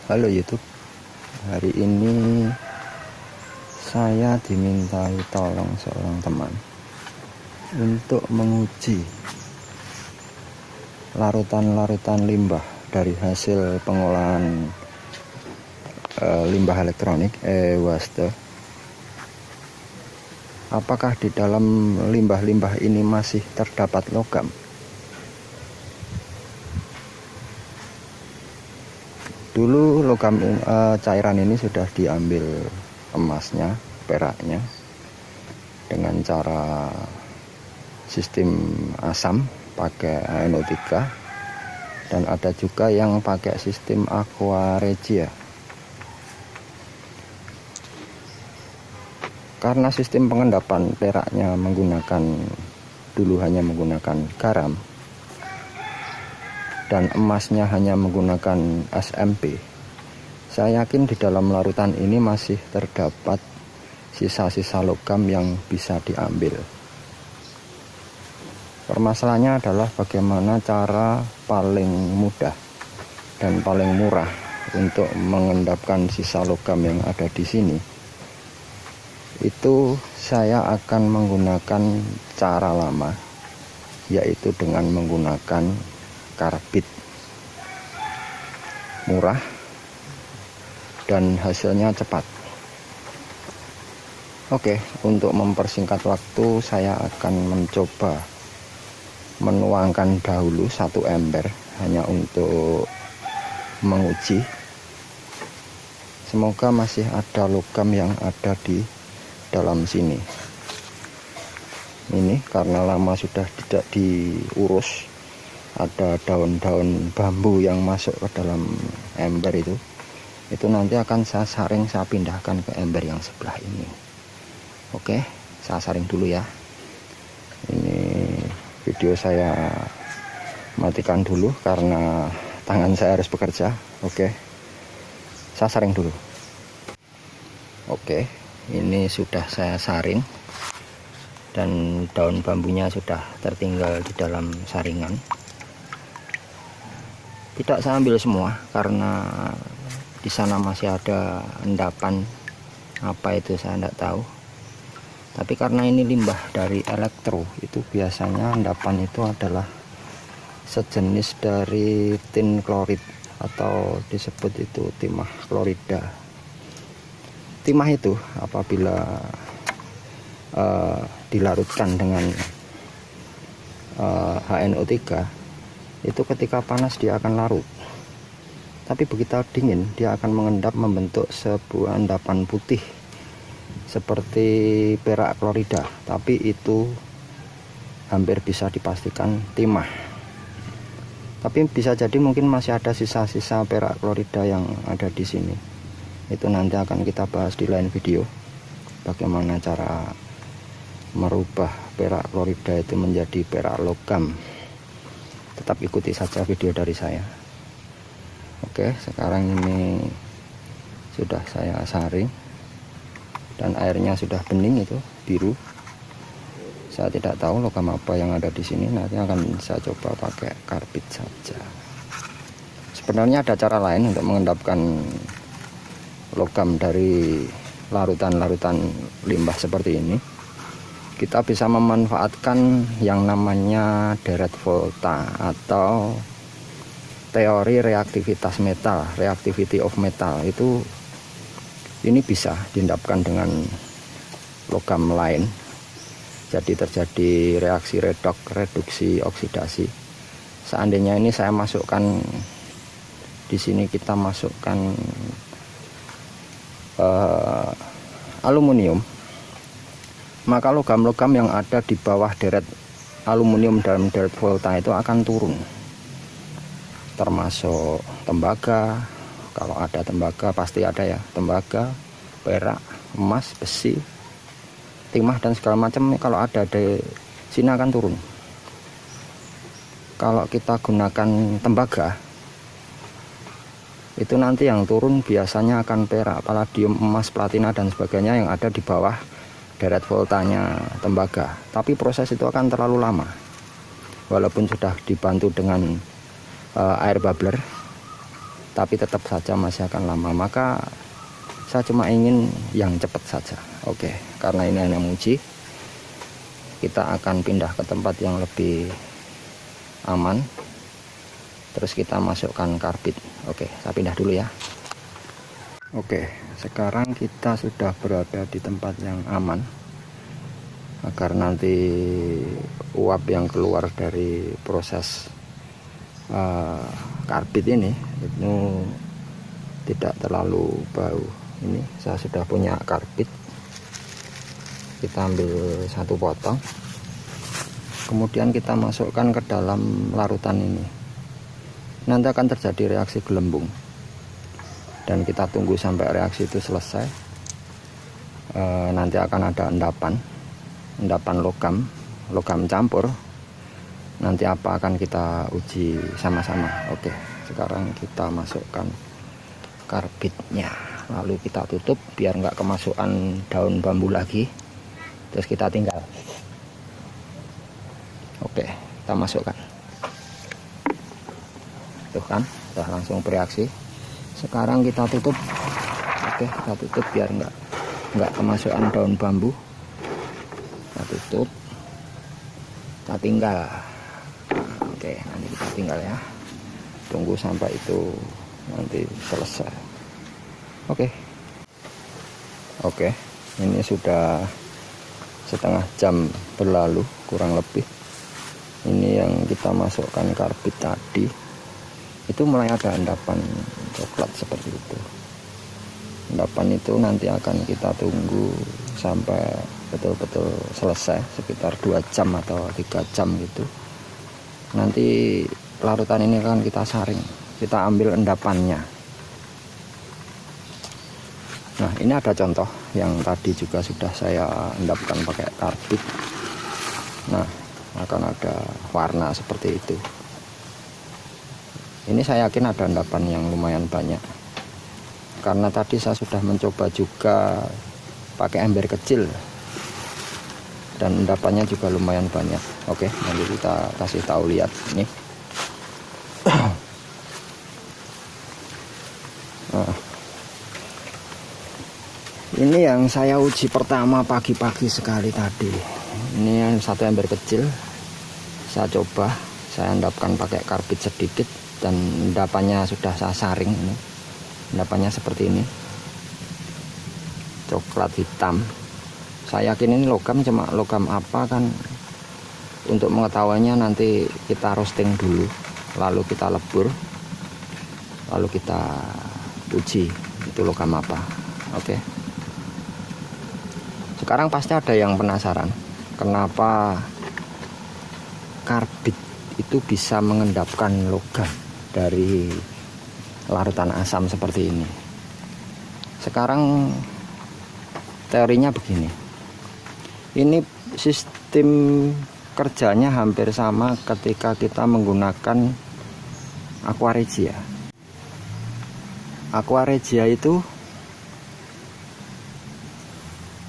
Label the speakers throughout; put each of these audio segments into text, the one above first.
Speaker 1: Halo YouTube, hari ini saya dimintai tolong seorang teman untuk menguji larutan-larutan limbah dari hasil pengolahan limbah elektronik waste. Apakah di dalam limbah-limbah ini masih terdapat logam? Dulu logam cairan ini sudah diambil emasnya, peraknya, dengan cara sistem asam pakai NO3, dan ada juga yang pakai sistem aqua regia. Karena sistem pengendapan peraknya dulu hanya menggunakan garam, dan emasnya hanya menggunakan SMP, saya yakin di dalam larutan ini masih terdapat sisa-sisa logam yang bisa diambil. Permasalahannya adalah bagaimana cara paling mudah dan paling murah untuk mengendapkan sisa logam yang ada di sini. Itu saya akan menggunakan cara lama, yaitu dengan menggunakan karbit. Murah dan hasilnya cepat. Oke, untuk mempersingkat waktu, saya akan mencoba menuangkan dahulu 1 ember hanya untuk menguji. Semoga masih ada logam yang ada di dalam sini. Ini karena lama sudah tidak diurus, ada daun-daun bambu yang masuk ke dalam ember itu nanti akan saya saring, saya pindahkan ke ember yang sebelah ini. Oke, saya saring dulu ya. Ini video saya matikan dulu karena tangan saya harus bekerja. Oke, saya saring dulu. Oke, ini sudah saya saring dan daun bambunya sudah tertinggal di dalam saringan. Tidak saya ambil semua karena di sana masih ada endapan, apa itu saya tidak tahu. Tapi karena ini limbah dari elektro, itu biasanya endapan itu adalah sejenis dari tin klorid atau disebut itu timah klorida. Timah itu apabila dilarutkan dengan HNO3, itu ketika panas dia akan larut, tapi begitu dingin dia akan mengendap membentuk sebuah endapan putih seperti perak klorida, tapi itu hampir bisa dipastikan timah. Tapi bisa jadi mungkin masih ada sisa-sisa perak klorida yang ada di sini. Itu nanti akan kita bahas di lain video, bagaimana cara merubah perak klorida itu menjadi perak logam. Tetap ikuti saja video dari saya. Oke, sekarang ini sudah saya saring dan airnya sudah bening, itu biru. Saya tidak tahu logam apa yang ada di sini, nanti akan saya coba pakai karbit saja. Sebenarnya ada cara lain untuk mengendapkan logam dari larutan-larutan limbah seperti ini. Kita bisa memanfaatkan yang namanya deret volta atau teori reaktivitas metal, reactivity of metal. Ini bisa diendapkan dengan logam lain, jadi terjadi reaksi reduksi oksidasi. Seandainya ini saya masukkan di sini, kita masukkan aluminium, maka logam-logam yang ada di bawah deret aluminium dalam deret volta itu akan turun, termasuk tembaga. Kalau ada tembaga, pasti ada ya, tembaga, perak, emas, besi, timah dan segala macam. Kalau ada di sini akan turun. Kalau kita gunakan tembaga, itu nanti yang turun biasanya akan perak, palladium, emas, platina dan sebagainya yang ada di bawah deret voltanya tembaga. Tapi proses itu akan terlalu lama, walaupun sudah dibantu dengan air bubbler. tapi tetap saja masih akan lama. Maka saya cuma ingin yang cepat saja. Oke, karena ini hanya uji, kita akan pindah ke tempat yang lebih aman. Terus kita masukkan karbit. Oke, saya pindah dulu ya. Oke, sekarang kita sudah berada di tempat yang aman, agar nanti uap yang keluar dari proses karbit ini itu tidak terlalu bau. Ini saya sudah punya karbit, kita ambil 1 potong, kemudian kita masukkan ke dalam larutan ini. Nanti akan terjadi reaksi gelembung, dan kita tunggu sampai reaksi itu selesai. Nanti akan ada endapan logam campur. Nanti apa akan kita uji sama-sama. Oke, sekarang kita masukkan karbitnya, lalu kita tutup biar nggak kemasukan daun bambu lagi. Terus kita tinggal. Oke, kita masukkan. Tuh kan, udah langsung bereaksi. Sekarang kita tutup. Oke, kita tutup biar nggak kemasukan daun bambu. Kita tutup, kita tinggal. Oke, nanti kita tinggal ya, tunggu sampai itu nanti selesai. Oke, ini sudah setengah jam berlalu kurang lebih. Ini yang kita masukkan karbit tadi, itu mulai ada endapan coklat seperti itu. Endapan itu nanti akan kita tunggu sampai betul-betul selesai, sekitar 2 jam atau 3 jam gitu. Nanti larutan ini akan kita saring, kita ambil endapannya. Nah, ini ada contoh yang tadi juga sudah saya endapkan pakai karbit. Nah, akan ada warna seperti itu. Ini saya yakin ada endapan yang lumayan banyak, karena tadi saya sudah mencoba juga pakai ember kecil, dan endapannya juga lumayan banyak. Oke, nanti kita kasih tahu, lihat nih. Nah, ini yang saya uji pertama pagi-pagi sekali tadi. Ini yang 1 ember kecil, saya coba, saya endapkan pakai karbit sedikit, dan endapannya sudah saya saring. Ini endapannya seperti ini, coklat hitam. Saya yakin ini logam, cuma logam apa kan, untuk mengetahuinya nanti kita roasting dulu, lalu kita lebur, lalu kita uji itu logam apa. Oke, sekarang pasti ada yang penasaran, kenapa karbit itu bisa mengendapkan logam dari larutan asam seperti ini. Sekarang teorinya begini, ini sistem kerjanya hampir sama ketika kita menggunakan aqua regia. Aqua regia itu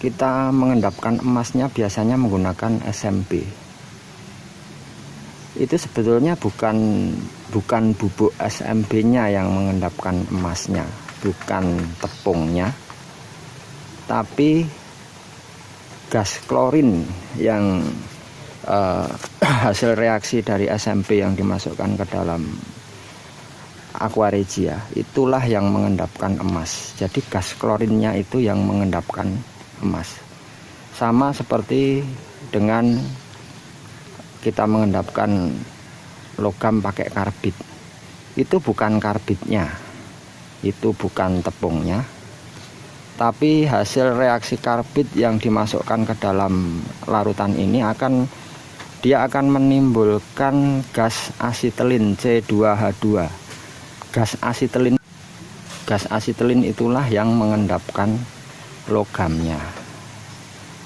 Speaker 1: kita mengendapkan emasnya biasanya menggunakan SMP. Itu sebetulnya bukan bubuk SMP-nya yang mengendapkan emasnya, bukan tepungnya, tapi gas klorin yang hasil reaksi dari SMP yang dimasukkan ke dalam aqua regia, itulah yang mengendapkan emas. Jadi gas klorinnya itu yang mengendapkan emas. Sama seperti dengan kita mengendapkan logam pakai karbit, itu bukan karbitnya, itu bukan tepungnya, tapi hasil reaksi karbit yang dimasukkan ke dalam larutan ini dia akan menimbulkan gas asetilin C2H2. Gas asetilin itulah yang mengendapkan logamnya.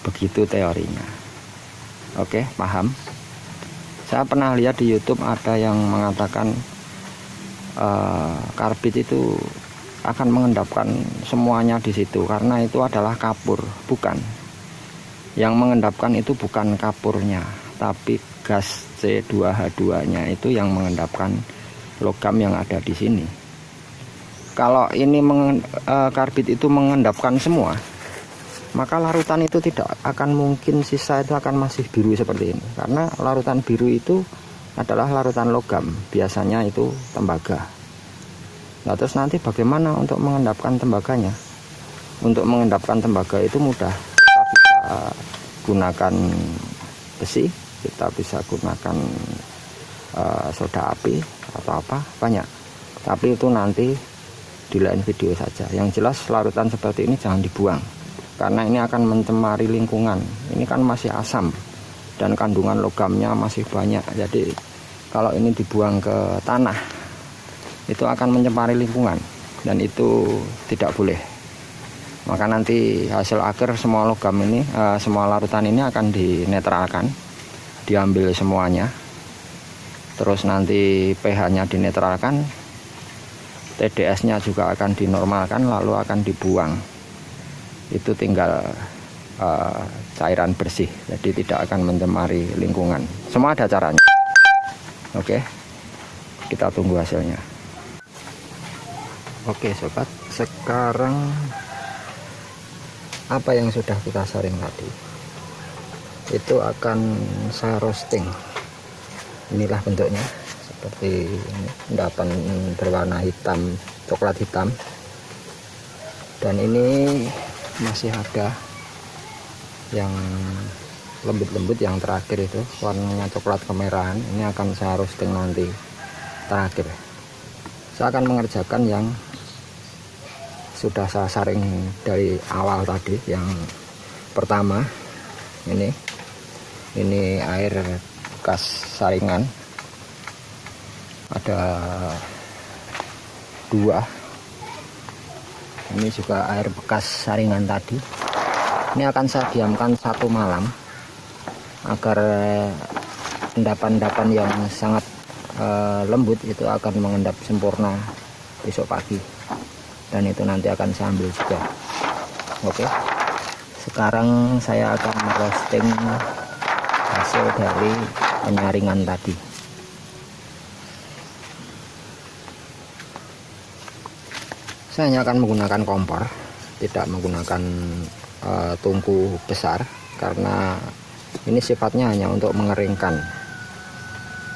Speaker 1: Begitu teorinya. Oke, paham? Saya pernah lihat di YouTube ada yang mengatakan karbit itu akan mengendapkan semuanya di situ karena itu adalah kapur. Bukan. Yang mengendapkan itu bukan kapurnya, tapi gas C2H2-nya itu yang mengendapkan logam yang ada di sini. Kalau ini karbit itu mengendapkan semua, maka larutan itu tidak akan mungkin sisa itu akan masih biru seperti ini. Karena larutan biru itu adalah larutan logam, biasanya itu tembaga. Nah, terus nanti bagaimana untuk mengendapkan tembaganya? Untuk mengendapkan tembaga itu mudah. Kita bisa gunakan besi, kita bisa gunakan soda api atau apa, banyak. Tapi itu nanti di lain video saja. Yang jelas larutan seperti ini jangan dibuang, karena ini akan mencemari lingkungan. Ini kan masih asam dan kandungan logamnya masih banyak. Jadi kalau ini dibuang ke tanah, itu akan mencemari lingkungan, dan itu tidak boleh. Maka nanti hasil akhir semua logam ini, semua larutan ini akan dinetralkan, diambil semuanya. Terus nanti pH-nya dinetralkan, TDS-nya juga akan dinormalkan, lalu akan dibuang. Itu tinggal cairan bersih, jadi tidak akan mencemari lingkungan. Semua ada caranya. Oke, kita tunggu hasilnya. Oke sobat, sekarang apa yang sudah kita saring tadi itu akan saya roasting. Inilah bentuknya, seperti ini, endapan berwarna hitam, coklat hitam. Dan ini masih ada yang lembut-lembut, yang terakhir itu warnanya coklat kemerahan. Ini akan saya roasting nanti terakhir. Saya akan mengerjakan yang sudah saya saring dari awal tadi. Yang pertama ini air bekas saringan, ada 2. Ini juga air bekas saringan tadi. Ini akan saya diamkan 1 malam agar endapan-endapan yang sangat lembut itu akan mengendap sempurna besok pagi, dan itu nanti akan saya ambil juga. Oke, sekarang saya akan merosting hasil dari penyaringan tadi. Saya hanya akan menggunakan kompor, tidak menggunakan tungku besar, karena ini sifatnya hanya untuk mengeringkan.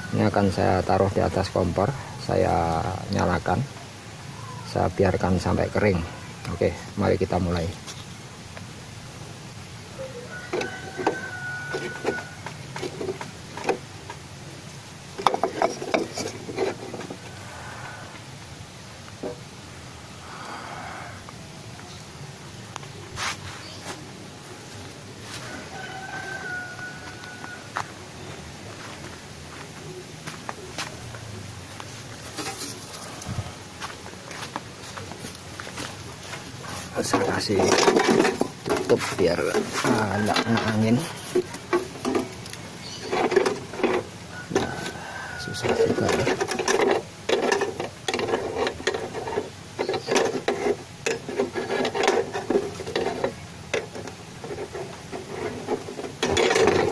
Speaker 1: Ini akan saya taruh di atas kompor, saya nyalakan, saya biarkan sampai kering. Oke, mari kita mulai. Saya kasih tutup biar nggak kena angin. Nah, susah juga ya.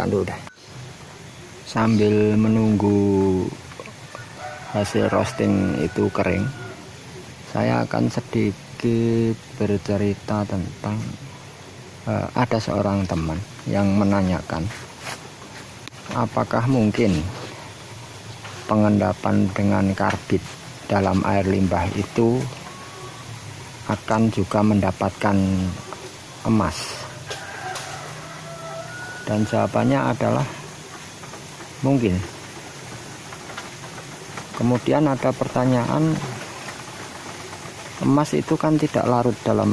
Speaker 1: Kan dulu dah. Sambil menunggu hasil roasting itu kering, saya akan sedikit bercerita tentang ada seorang teman yang menanyakan apakah mungkin pengendapan dengan karbit dalam air limbah itu akan juga mendapatkan emas. Dan jawabannya adalah mungkin. Kemudian ada pertanyaan, emas itu kan tidak larut dalam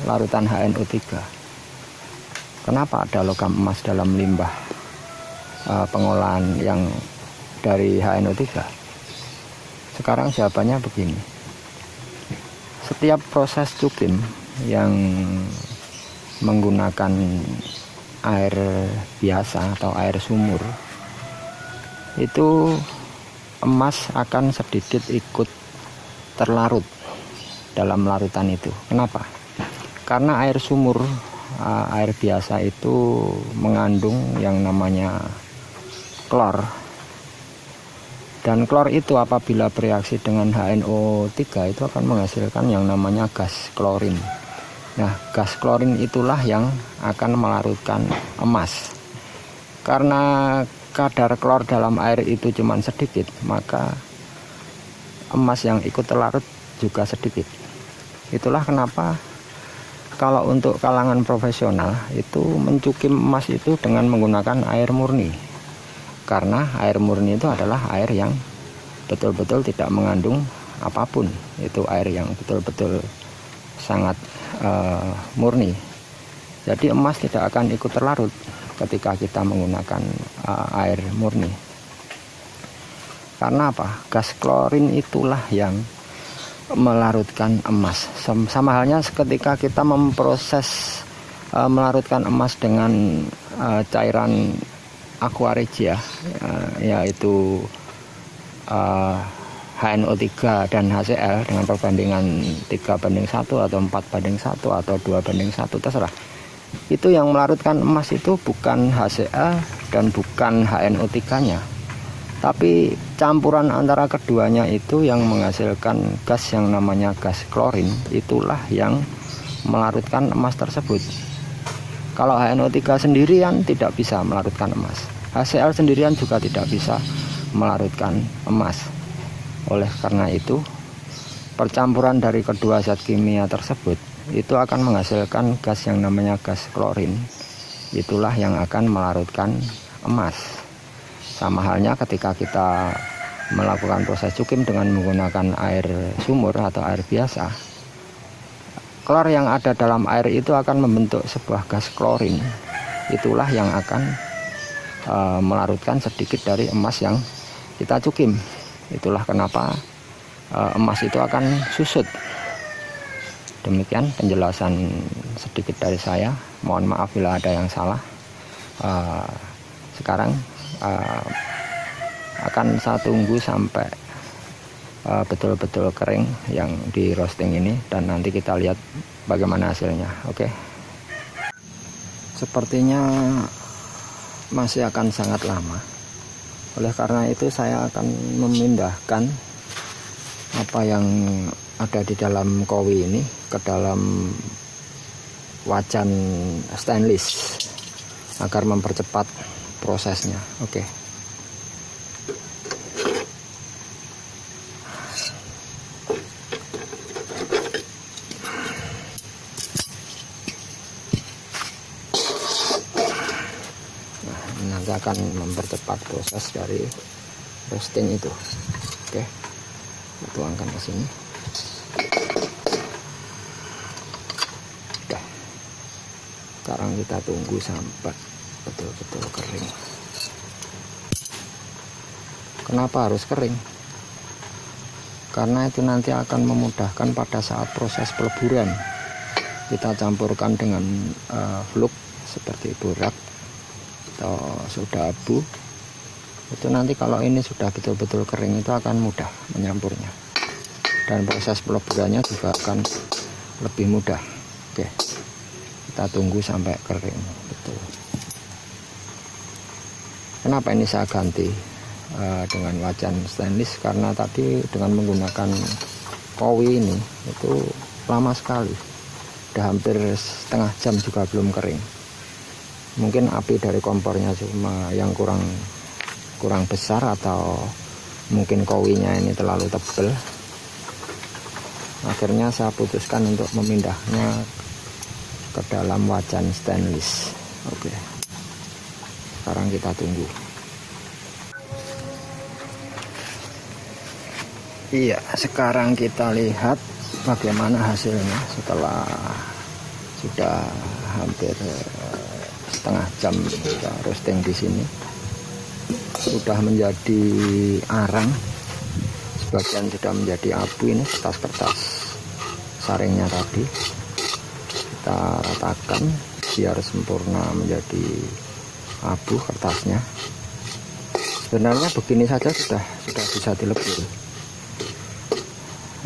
Speaker 1: larutan HNO3. Kenapa ada logam emas dalam limbah pengolahan yang dari HNO3? Sekarang jawabannya begini. Setiap proses cuklim yang menggunakan air biasa atau air sumur, itu emas akan sedikit ikut terlarut dalam larutan itu. Kenapa? Karena air sumur, air biasa itu mengandung yang namanya klor. Dan klor itu apabila bereaksi dengan HNO3 itu akan menghasilkan yang namanya gas klorin. Nah, gas klorin itulah yang akan melarutkan emas. Karena kadar klor dalam air itu cuma sedikit, maka emas yang ikut terlarut juga sedikit. Itulah kenapa kalau untuk kalangan profesional itu mencukim emas itu dengan menggunakan air murni. Karena air murni itu adalah air yang betul-betul tidak mengandung apapun. Itu air yang betul-betul sangat murni. Jadi emas tidak akan ikut terlarut ketika kita menggunakan air murni. Karena apa? Gas klorin itulah yang melarutkan emas. Sama halnya ketika kita memproses melarutkan emas dengan cairan aqua regia, yaitu HNO3 dan HCl dengan perbandingan 3:1 atau 4:1 atau 2:1, terserah. Itu yang melarutkan emas itu bukan HCl dan bukan HNO3-nya, tapi campuran antara keduanya itu yang menghasilkan gas yang namanya gas klorin. Itulah yang melarutkan emas tersebut. Kalau HNO3 sendirian tidak bisa melarutkan emas, HCl sendirian juga tidak bisa melarutkan emas. Oleh karena itu, percampuran dari kedua zat kimia tersebut itu akan menghasilkan gas yang namanya gas klorin. Itulah yang akan melarutkan emas. Sama halnya ketika kita melakukan proses cukim dengan menggunakan air sumur atau air biasa, klor yang ada dalam air itu akan membentuk sebuah gas klorin. Itulah yang akan melarutkan sedikit dari emas yang kita cukim. Itulah kenapa emas itu akan susut. Demikian penjelasan sedikit dari saya. Mohon maaf bila ada yang salah. Sekarang akan saya tunggu sampai betul-betul kering yang di roasting ini, dan nanti kita lihat bagaimana hasilnya. Oke. Sepertinya masih akan sangat lama. Oleh karena itu saya akan memindahkan apa yang ada di dalam kowi ini ke dalam wajan stainless agar mempercepat prosesnya. Oke. Nanti akan mempercepat proses dari roasting itu. Oke, tuangkan ke sini. Udah. Sekarang kita tunggu sampai betul-betul kering. Kenapa harus kering? Karena itu nanti akan memudahkan pada saat proses peleburan. Kita campurkan dengan fluk seperti borak atau soda abu. Itu nanti kalau ini sudah betul-betul kering itu akan mudah menyampurnya, dan proses peleburannya juga akan lebih mudah. Oke, kita tunggu sampai kering betul. Kenapa ini saya ganti dengan wajan stainless? Karena tadi dengan menggunakan kowi ini itu lama sekali, udah hampir setengah jam juga belum kering. Mungkin api dari kompornya cuma yang kurang besar, atau mungkin kowinya ini terlalu tebal. Akhirnya saya putuskan untuk memindahnya ke dalam wajan stainless. Oke, sekarang kita tunggu. Iya, sekarang kita lihat bagaimana hasilnya setelah sudah hampir setengah jam kita roasting di sini. Sudah menjadi arang, sebagian sudah menjadi abu. Ini kertas-kertas saringnya tadi kita ratakan biar sempurna menjadi abu kertasnya. Sebenarnya begini saja sudah bisa dilebur.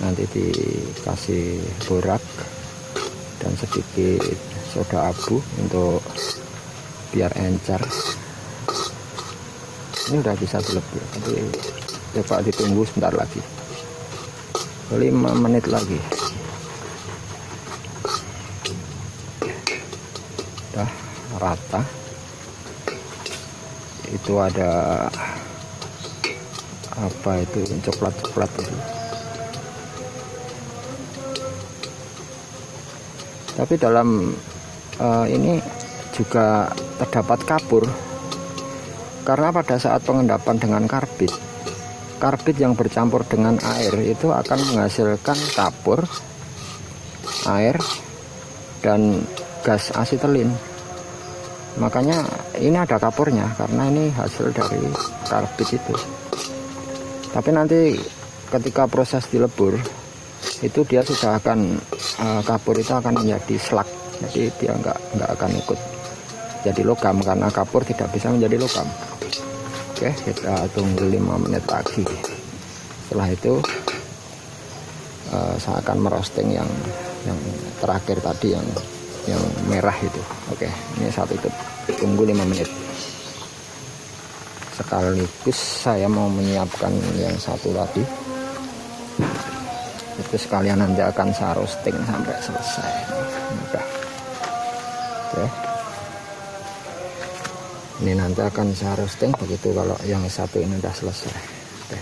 Speaker 1: Nanti dikasih borak dan sedikit soda abu untuk biar encer. Ini udah bisa dilebur, tapi Coba ditunggu sebentar lagi, 5 menit lagi. Udah rata. Itu ada apa itu, coklat-coklat itu. Tapi dalam ini juga terdapat kapur, karena pada saat pengendapan dengan karbit yang bercampur dengan air itu akan menghasilkan kapur, air, dan gas asetilin. Makanya ini ada kapurnya karena ini hasil dari karbit itu. Tapi nanti ketika proses dilebur itu dia sudah akan kapur itu akan menjadi slak, jadi dia nggak akan ikut jadi logam karena kapur tidak bisa menjadi logam. Oke, kita tunggu 5 menit lagi. Setelah itu saya akan merosting yang terakhir tadi, yang merah itu. Oke, ini saya tutup, tunggu 5 menit. Sekaligus saya mau menyiapkan yang satu tadi, itu sekalian nanti akan saya roasting sampai selesai. Udah. Oke, ini nanti akan saya roasting begitu kalau yang satu ini udah selesai. Oke.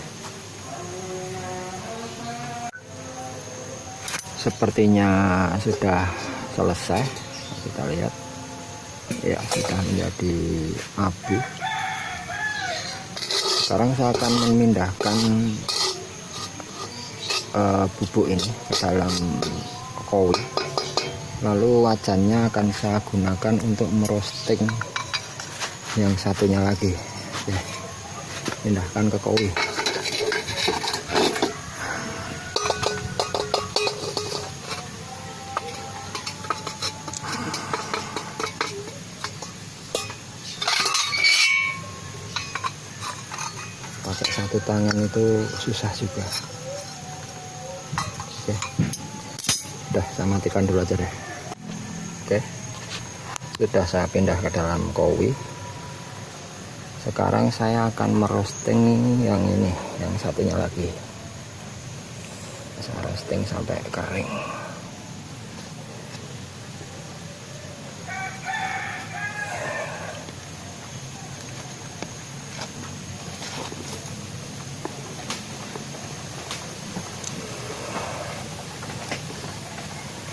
Speaker 1: Sepertinya sudah selesai, kita lihat ya, sudah menjadi abu. Sekarang saya akan memindahkan bubuk ini ke dalam kowi, lalu wajannya akan saya gunakan untuk merosting yang satunya lagi. Oke, pindahkan ke kowi. Pakai satu tangan itu susah juga. Oke, udah saya matikan dulu aja deh. Oke, sudah saya pindah ke dalam kowi. Sekarang saya akan merosting yang ini, yang satunya lagi. Saya roasting sampai kering.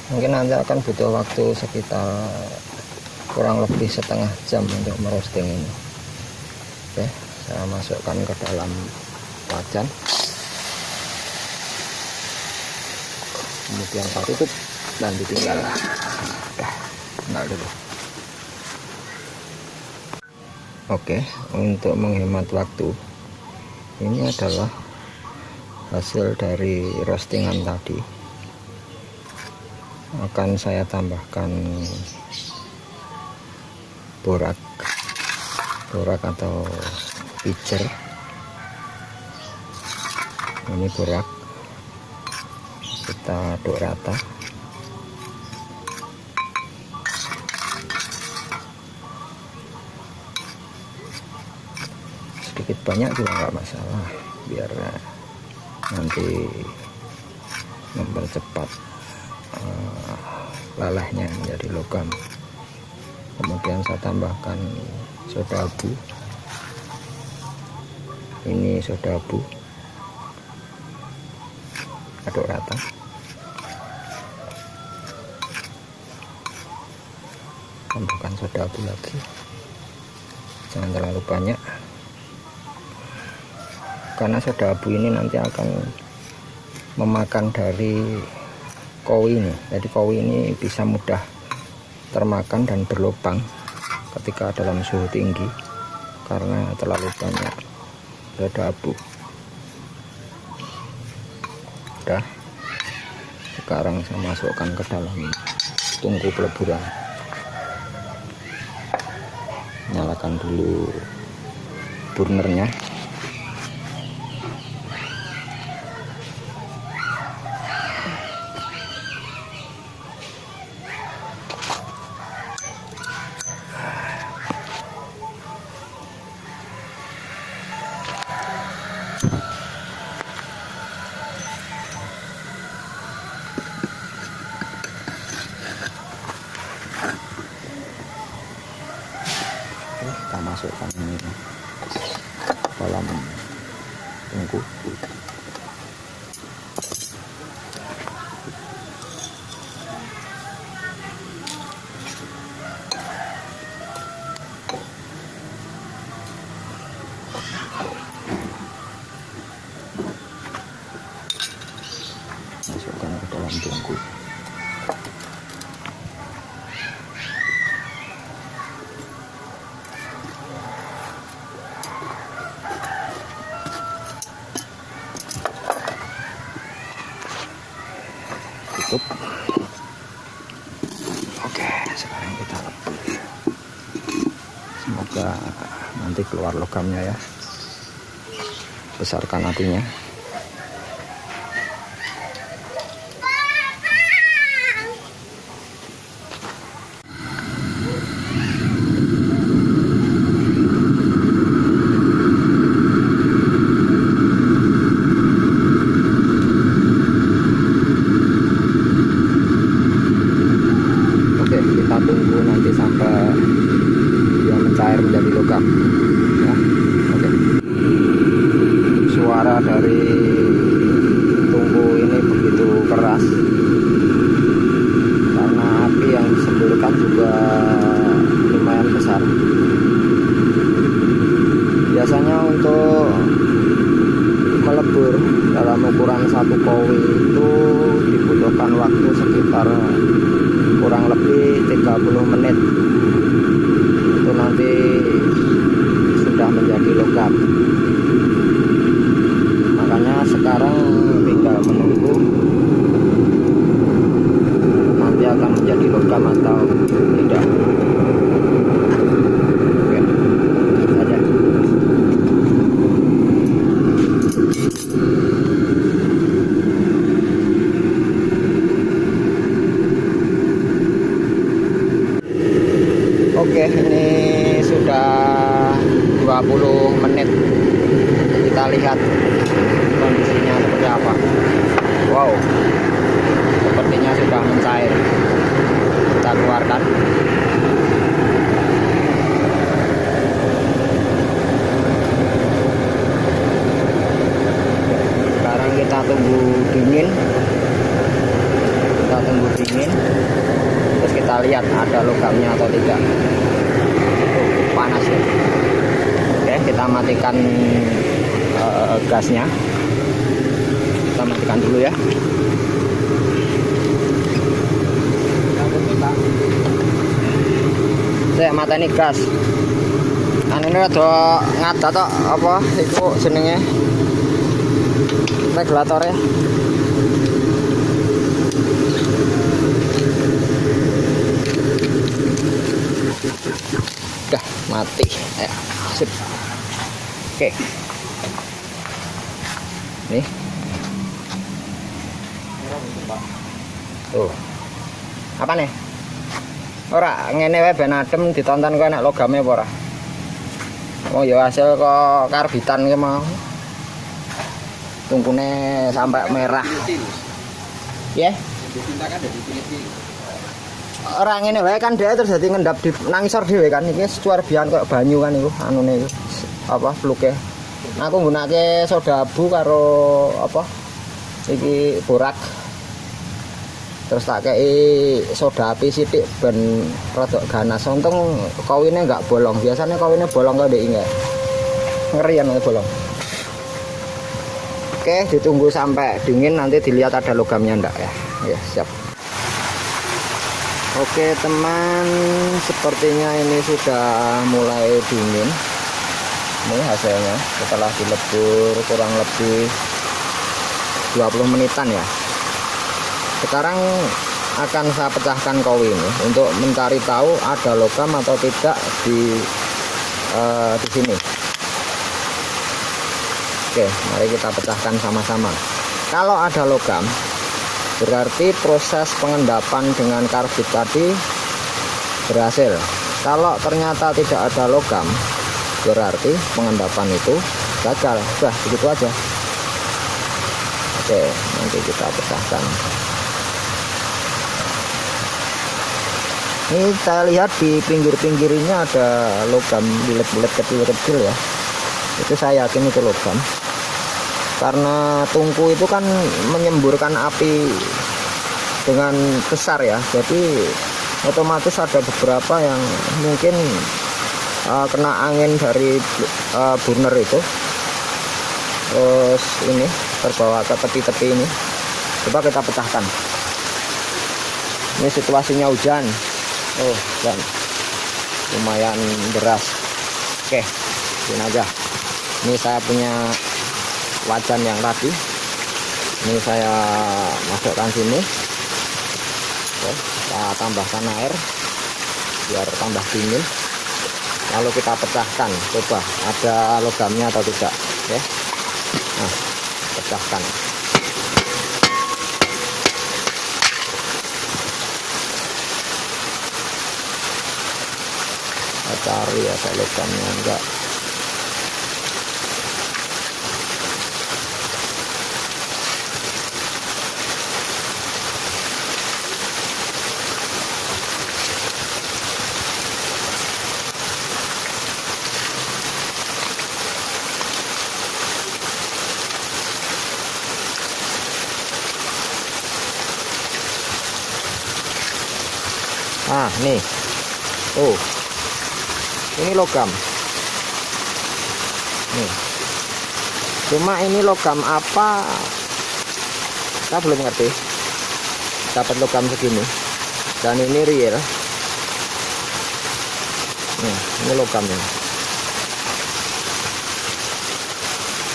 Speaker 1: Mungkin nanti akan butuh waktu sekitar kurang lebih setengah jam untuk merosting ini. Oke, saya masukkan ke dalam wajan, kemudian saya tutup dan ditinggal. Tinggal dulu. Oke, untuk menghemat waktu, ini adalah hasil dari roastingan tadi. Akan saya tambahkan borak atau pijer. Ini borak, kita aduk rata. Sedikit banyak juga nggak masalah, biar nanti mempercepat lalahnya menjadi logam. Kemudian saya tambahkan soda abu. Ini soda abu, aduk rata. Tambahkan soda abu lagi, jangan terlalu banyak karena soda abu ini nanti akan memakan dari kowi ini. Jadi kowi ini bisa mudah termakan dan berlubang ketika dalam suhu tinggi karena terlalu banyak soda abu. Udah, sekarang saya masukkan ke dalam tungku peleburan. Nyalakan dulu burnernya. masukkan ini dalam tungku. Masukkan ke dalam tungku. Tutup. Oke, sekarang kita rebus. Semoga nanti keluar logamnya ya. Besarkan apinya. Kita tunggu nanti sampai dia mencair menjadi logam ya. Oke. Suara dari tungku ini begitu keras karena api yang disemburkan juga lumayan besar. Biasanya untuk melebur dalam ukuran 1 kowi itu dibutuhkan waktu sekitar kurang lebih 30 menit. Itu nanti sudah menjadi logam. Makanya sekarang tinggal menunggu nanti akan menjadi logam atau tidak. Oke, saja. Oke, ini sudah 20 menit. Kita lihat kondisinya seperti apa. Wow, sepertinya sudah mencair. Kita keluarkan. Sekarang kita tunggu dingin. Terus kita lihat ada logamnya atau tidak. Panas ya. Oke, kita matikan gasnya. Kita matikan dulu ya. Saya mateni gas. Ini rada ngadat tok apa iku jenenge regulatornya. Udah mati. Sip. Oke. Nih. Tuh. Apa nih? Ora ngene wae ben adem ditonton kok nek logame apa ora. Oh ya hasil kok karbitan ki mau. Tungkune sampai merah. Ya. Orang ini wae kan dia terus dadi ngendap di nangisor dhewe kan iki cuarbian kok banyu kan iku anune iku apa fluke. Aku nggunakake soda abu karo apa iki borak. Terus tak kei soda api sithik ben rada ganas. Untung kawine enggak bolong. Biasanya kawine bolong kok ndek iki. Ngeri ya bolong. Oke, ditunggu sampai dingin nanti dilihat ada logamnya ndak ya. Ya, siap. Oke teman, sepertinya ini sudah mulai dingin. Ini hasilnya setelah dilebur kurang lebih 20 menitan ya. Sekarang akan saya pecahkan kowi ini untuk mencari tahu ada logam atau tidak di sini. Oke, mari kita pecahkan sama-sama. Kalau ada logam, berarti proses pengendapan dengan karbit tadi berhasil. Kalau ternyata tidak ada logam, berarti pengendapan itu gagal. Sudah begitu aja. Oke, nanti kita pecahkan. Ini saya lihat di pinggir-pinggirnya ada logam bulat-bulat kecil-kecil ya. Itu saya yakin itu logam. Karena tungku itu kan menyemburkan api dengan besar ya. Jadi otomatis ada beberapa yang mungkin kena angin dari burner itu. Terus ini terbawa ke tepi-tepi ini. Coba kita pecahkan. Ini situasinya hujan. Oh, dan lumayan deras. Oke, ini aja. Ini saya punya wajan yang tadi. Ini saya masukkan sini. Oke, kita tambahkan air biar tambah dingin. Lalu kita pecahkan. Coba ada logamnya atau tidak. Oke. Nah, pecahkan. Cari ada logamnya enggak. Ah, nih. Oh, ini logam nih, cuma ini logam apa kita belum ngerti. Dapat logam segini dan ini real nih, ini logamnya.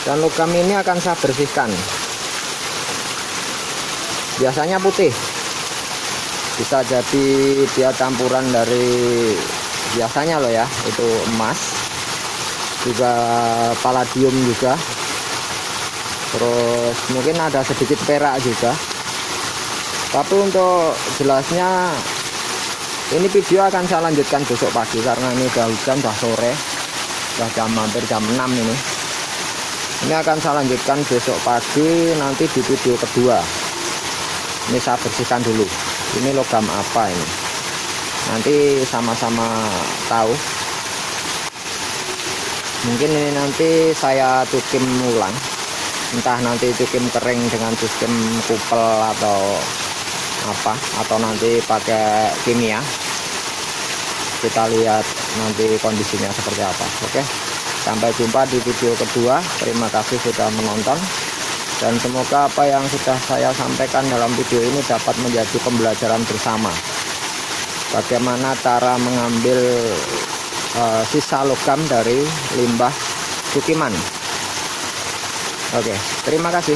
Speaker 1: Dan logam ini akan saya bersihkan. Biasanya putih, bisa jadi dia campuran dari biasanya loh ya, itu emas juga, palladium juga, terus mungkin ada sedikit perak juga. Tapi untuk jelasnya ini video akan saya lanjutkan besok pagi karena ini udah hujan, udah sore, udah hampir jam 6 ini. Ini akan saya lanjutkan besok pagi nanti di video kedua. Ini saya bersihkan dulu. Ini logam apa ini? Nanti sama-sama tahu. Mungkin ini nanti saya cukim ulang, entah nanti cukim kering dengan sistem kupel atau apa, atau nanti pakai kimia. Kita lihat nanti kondisinya seperti apa. Oke, sampai jumpa di video kedua. Terima kasih sudah menonton, dan semoga apa yang sudah saya sampaikan dalam video ini dapat menjadi pembelajaran bersama. Bagaimana cara mengambil sisa logam dari limbah cukiman. Oke, terima kasih.